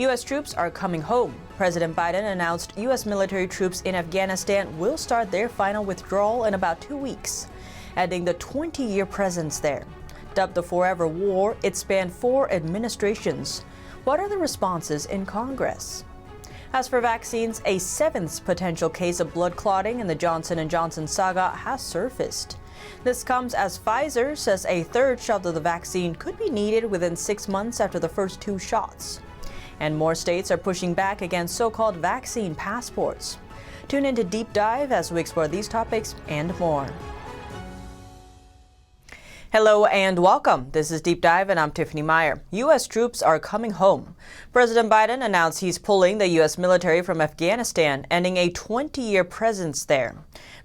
U.S. troops are coming home. President Biden announced U.S. military troops in Afghanistan will start their final withdrawal in about 2 weeks, ending the 20-year presence there. Dubbed the Forever War, it spanned 4 administrations. What are the responses in Congress? As for vaccines, a 7th potential case of blood clotting in the Johnson & Johnson saga has surfaced. This comes as Pfizer says a 3rd shot of the vaccine could be needed within 6 months after the first 2 shots. And more states are pushing back against so-called vaccine passports. Tune into Deep Dive as we explore these topics and more. Hello and welcome. This is Deep Dive and I'm Tiffany Meier. U.S. troops are coming home. President Biden announced he's pulling the U.S. military from Afghanistan, ending a 20-year presence there.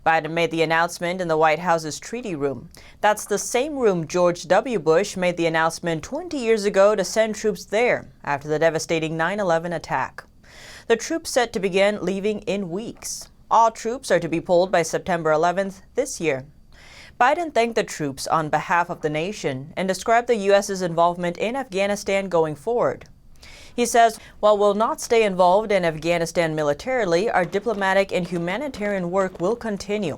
Biden made the announcement in the White House's treaty room. That's the same room George W. Bush made the announcement 20 years ago to send troops there after the devastating 9/11 attack. The troops set to begin leaving in weeks. All troops are to be pulled by September 11th this year. Biden thanked the troops on behalf of the nation and described the U.S.'s involvement in Afghanistan going forward. He says, while we'll not stay involved in Afghanistan militarily, our diplomatic and humanitarian work will continue.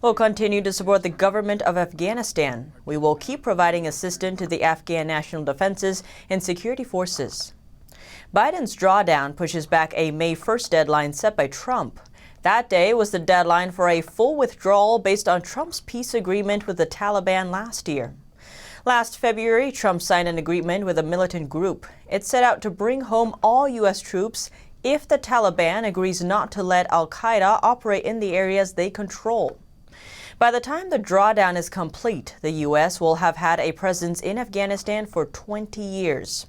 We'll continue to support the government of Afghanistan. We will keep providing assistance to the Afghan national defenses and security forces. Biden's drawdown pushes back a May 1st deadline set by Trump. That day was the deadline for a full withdrawal based on Trump's peace agreement with the Taliban last year. Last February, Trump signed an agreement with a militant group. It set out to bring home all U.S. troops if the Taliban agrees not to let al-Qaeda operate in the areas they control. By the time the drawdown is complete, the U.S. will have had a presence in Afghanistan for 20 years.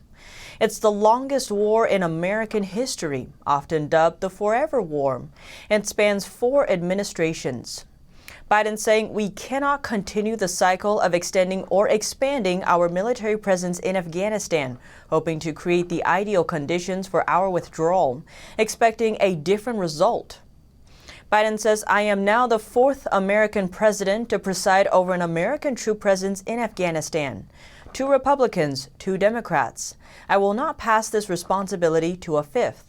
It's the longest war in American history, often dubbed the Forever War, and spans 4 administrations. Biden saying we cannot continue the cycle of extending or expanding our military presence in Afghanistan, hoping to create the ideal conditions for our withdrawal, expecting a different result. Biden says, I am now the 4th American president to preside over an American troop presence in Afghanistan. 2 Republicans, 2 Democrats. I will not pass this responsibility to a 5th.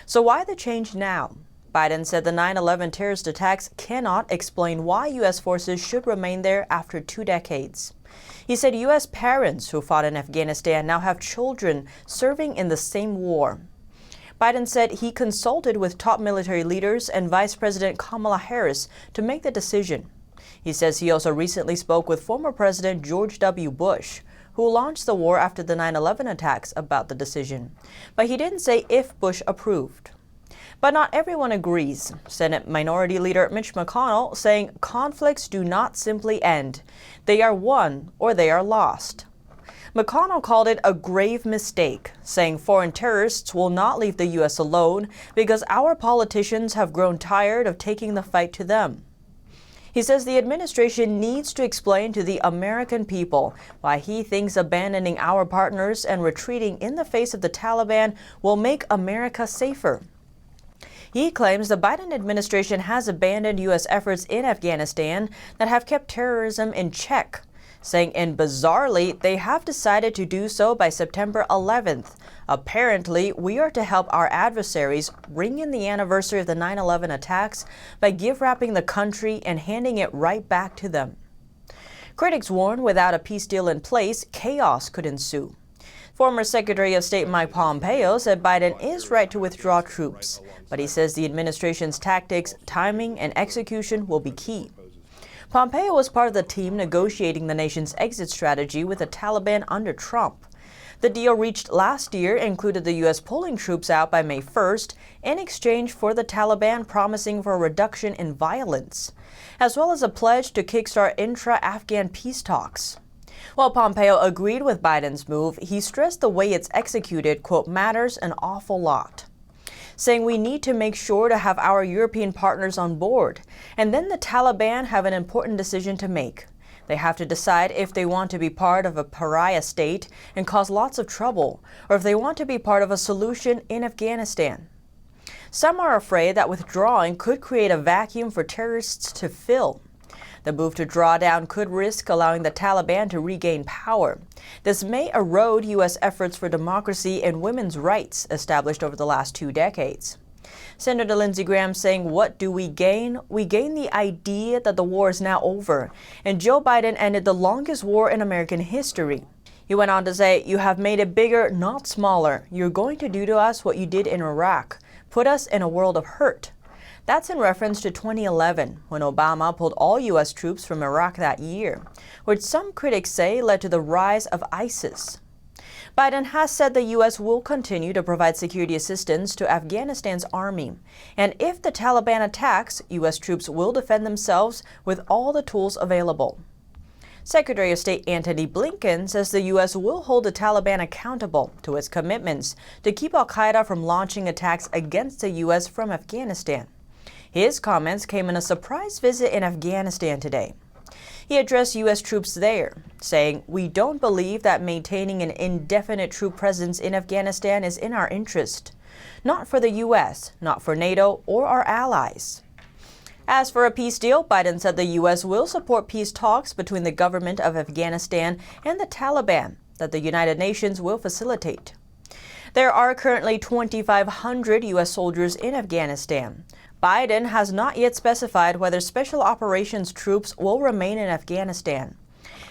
So why the change now? Biden said the 9/11 terrorist attacks cannot explain why U.S. forces should remain there after 2 decades. He said U.S. parents who fought in Afghanistan now have children serving in the same war. Biden said he consulted with top military leaders and Vice President Kamala Harris to make the decision. He says he also recently spoke with former President George W. Bush, who launched the war after the 9/11 attacks, about the decision. But he didn't say if Bush approved. But not everyone agrees. Senate Minority Leader Mitch McConnell saying conflicts do not simply end. They are won or they are lost. McConnell called it a grave mistake, saying foreign terrorists will not leave the U.S. alone because our politicians have grown tired of taking the fight to them. He says the administration needs to explain to the American people why he thinks abandoning our partners and retreating in the face of the Taliban will make America safer. He claims the Biden administration has abandoned U.S. efforts in Afghanistan that have kept terrorism in check, saying, and bizarrely, they have decided to do so by September 11th. Apparently, we are to help our adversaries ring in the anniversary of the 9/11 attacks by gift-wrapping the country and handing it right back to them. Critics warn without a peace deal in place, chaos could ensue. Former Secretary of State Mike Pompeo said Biden is right to withdraw troops, but he says the administration's tactics, timing, and execution will be key. Pompeo was part of the team negotiating the nation's exit strategy with the Taliban under Trump. The deal reached last year included the U.S. pulling troops out by May 1st in exchange for the Taliban promising for a reduction in violence, as well as a pledge to kickstart intra-Afghan peace talks. While Pompeo agreed with Biden's move, he stressed the way it's executed, quote, matters an awful lot, saying we need to make sure to have our European partners on board. And then the Taliban have an important decision to make. They have to decide if they want to be part of a pariah state and cause lots of trouble, or if they want to be part of a solution in Afghanistan. Some are afraid that withdrawing could create a vacuum for terrorists to fill. The move to draw down could risk allowing the Taliban to regain power. This may erode U.S. efforts for democracy and women's rights established over the last 2 decades. Senator Lindsey Graham saying, "What do we gain? We gain the idea that the war is now over, and Joe Biden ended the longest war in American history." He went on to say, "You have made it bigger, not smaller. You're going to do to us what you did in Iraq, put us in a world of hurt." That's in reference to 2011, when Obama pulled all U.S. troops from Iraq that year, which some critics say led to the rise of ISIS. Biden has said the U.S. will continue to provide security assistance to Afghanistan's army. And if the Taliban attacks, U.S. troops will defend themselves with all the tools available. Secretary of State Antony Blinken says the U.S. will hold the Taliban accountable to its commitments to keep al-Qaeda from launching attacks against the U.S. from Afghanistan. His comments came in a surprise visit in Afghanistan today. He addressed U.S. troops there, saying, "We don't believe that maintaining an indefinite troop presence in Afghanistan is in our interest. Not for the U.S., not for NATO, or our allies." As for a peace deal, Biden said the U.S. will support peace talks between the government of Afghanistan and the Taliban that the United Nations will facilitate. There are currently 2,500 U.S. soldiers in Afghanistan. Biden has not yet specified whether special operations troops will remain in Afghanistan.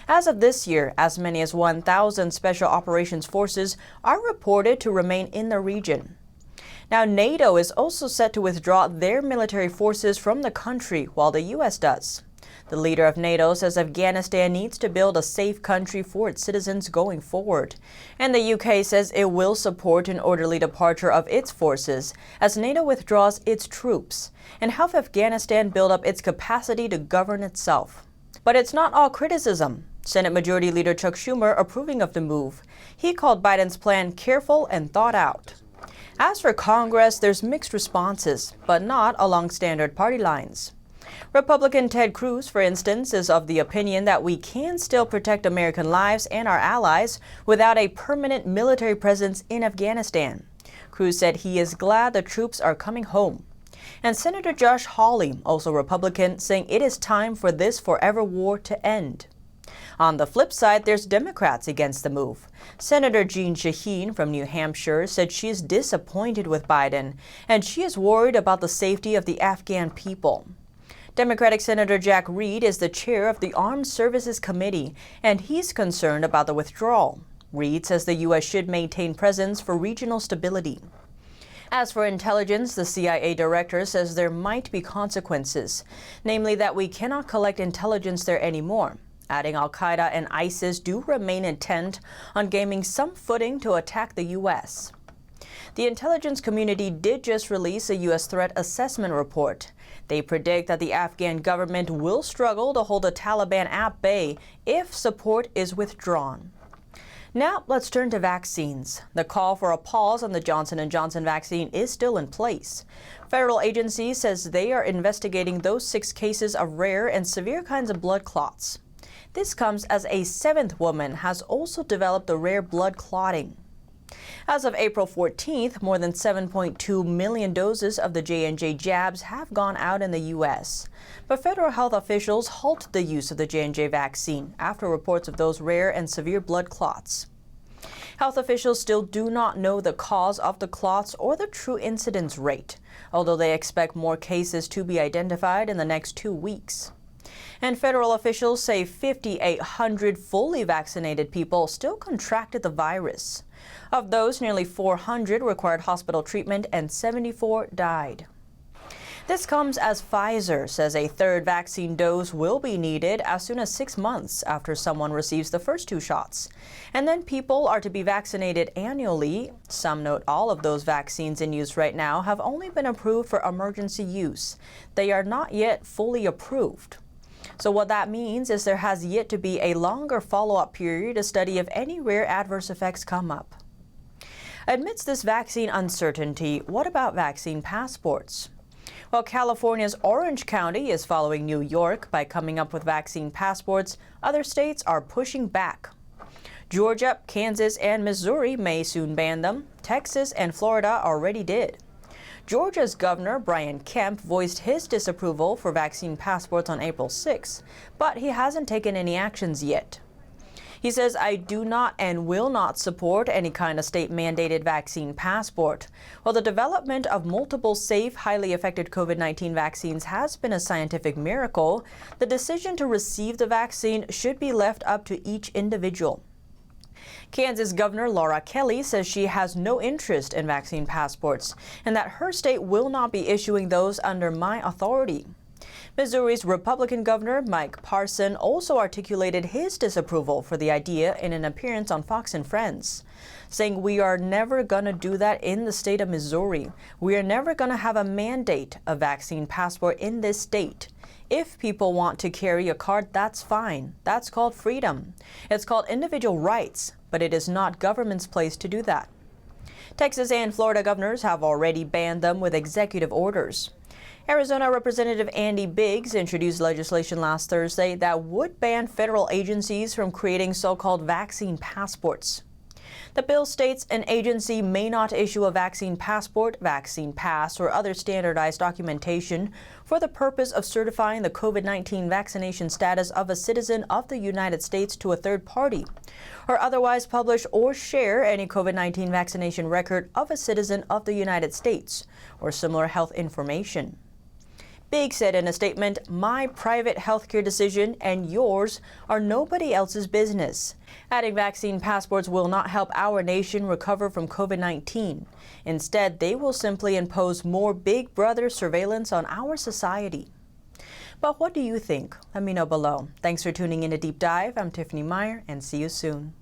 As of this year, as many as 1,000 special operations forces are reported to remain in the region. Now, NATO is also set to withdraw their military forces from the country while the U.S. does. The leader of NATO says Afghanistan needs to build a safe country for its citizens going forward. And the UK says it will support an orderly departure of its forces as NATO withdraws its troops and help Afghanistan build up its capacity to govern itself. But it's not all criticism. Senate Majority Leader Chuck Schumer approving of the move. He called Biden's plan careful and thought out. As for Congress, there's mixed responses, but not along standard party lines. Republican Ted Cruz, for instance, is of the opinion that we can still protect American lives and our allies without a permanent military presence in Afghanistan. Cruz said he is glad the troops are coming home. And Senator Josh Hawley, also Republican, saying it is time for this forever war to end. On the flip side, there's Democrats against the move. Senator Jeanne Shaheen from New Hampshire said she is disappointed with Biden, and she is worried about the safety of the Afghan people. Democratic Senator Jack Reed is the chair of the Armed Services Committee, and he's concerned about the withdrawal. Reed says the U.S. should maintain presence for regional stability. As for intelligence, the CIA director says there might be consequences, namely that we cannot collect intelligence there anymore, adding al-Qaeda and ISIS do remain intent on gaining some footing to attack the U.S. The intelligence community did just release a U.S. threat assessment report. They predict that the Afghan government will struggle to hold the Taliban at bay if support is withdrawn. Now, let's turn to vaccines. The call for a pause on the Johnson & Johnson vaccine is still in place. Federal agency says they are investigating those 6 cases of rare and severe kinds of blood clots. This comes as a 7th woman has also developed the rare blood clotting. As of April 14th, more than 7.2 million doses of the J&J jabs have gone out in the U.S. But federal health officials halted the use of the J&J vaccine after reports of those rare and severe blood clots. Health officials still do not know the cause of the clots or the true incidence rate, although they expect more cases to be identified in the next 2 weeks. And federal officials say 5,800 fully vaccinated people still contracted the virus. Of those, nearly 400 required hospital treatment and 74 died. This comes as Pfizer says a 3rd vaccine dose will be needed as soon as 6 months after someone receives the first 2 shots. And then people are to be vaccinated annually. Some note all of those vaccines in use right now have only been approved for emergency use. They are not yet fully approved. So what that means is there has yet to be a longer follow-up period to study if any rare adverse effects come up. Amidst this vaccine uncertainty, what about vaccine passports? Well, California's Orange County is following New York by coming up with vaccine passports. Other states are pushing back. Georgia, Kansas, and Missouri may soon ban them. Texas and Florida already did. Georgia's Governor Brian Kemp voiced his disapproval for vaccine passports on April 6, but he hasn't taken any actions yet. He says, "I do not and will not support any kind of state-mandated vaccine passport. While the development of multiple safe, highly effective COVID-19 vaccines has been a scientific miracle, the decision to receive the vaccine should be left up to each individual." Kansas Governor Laura Kelly says she has no interest in vaccine passports and that her state will not be issuing those under my authority. Missouri's Republican Governor Mike Parson also articulated his disapproval for the idea in an appearance on Fox and Friends, saying, "We are never going to do that in the state of Missouri. We are never going to have a mandate of vaccine passport in this state. If people want to carry a card, that's fine. That's called freedom. It's called individual rights, but it is not government's place to do that." Texas and Florida governors have already banned them with executive orders. Arizona Representative Andy Biggs introduced legislation last Thursday that would ban federal agencies from creating so-called vaccine passports. The bill states an agency may not issue a vaccine passport, vaccine pass, or other standardized documentation for the purpose of certifying the COVID-19 vaccination status of a citizen of the United States to a third party, or otherwise publish or share any COVID-19 vaccination record of a citizen of the United States, or similar health information. Biggs said in a statement, "My private healthcare decision and yours are nobody else's business." Adding vaccine passports will not help our nation recover from COVID-19. Instead, they will simply impose more Big Brother surveillance on our society. But what do you think? Let me know below. Thanks for tuning in to Deep Dive. I'm Tiffany Meier, and see you soon.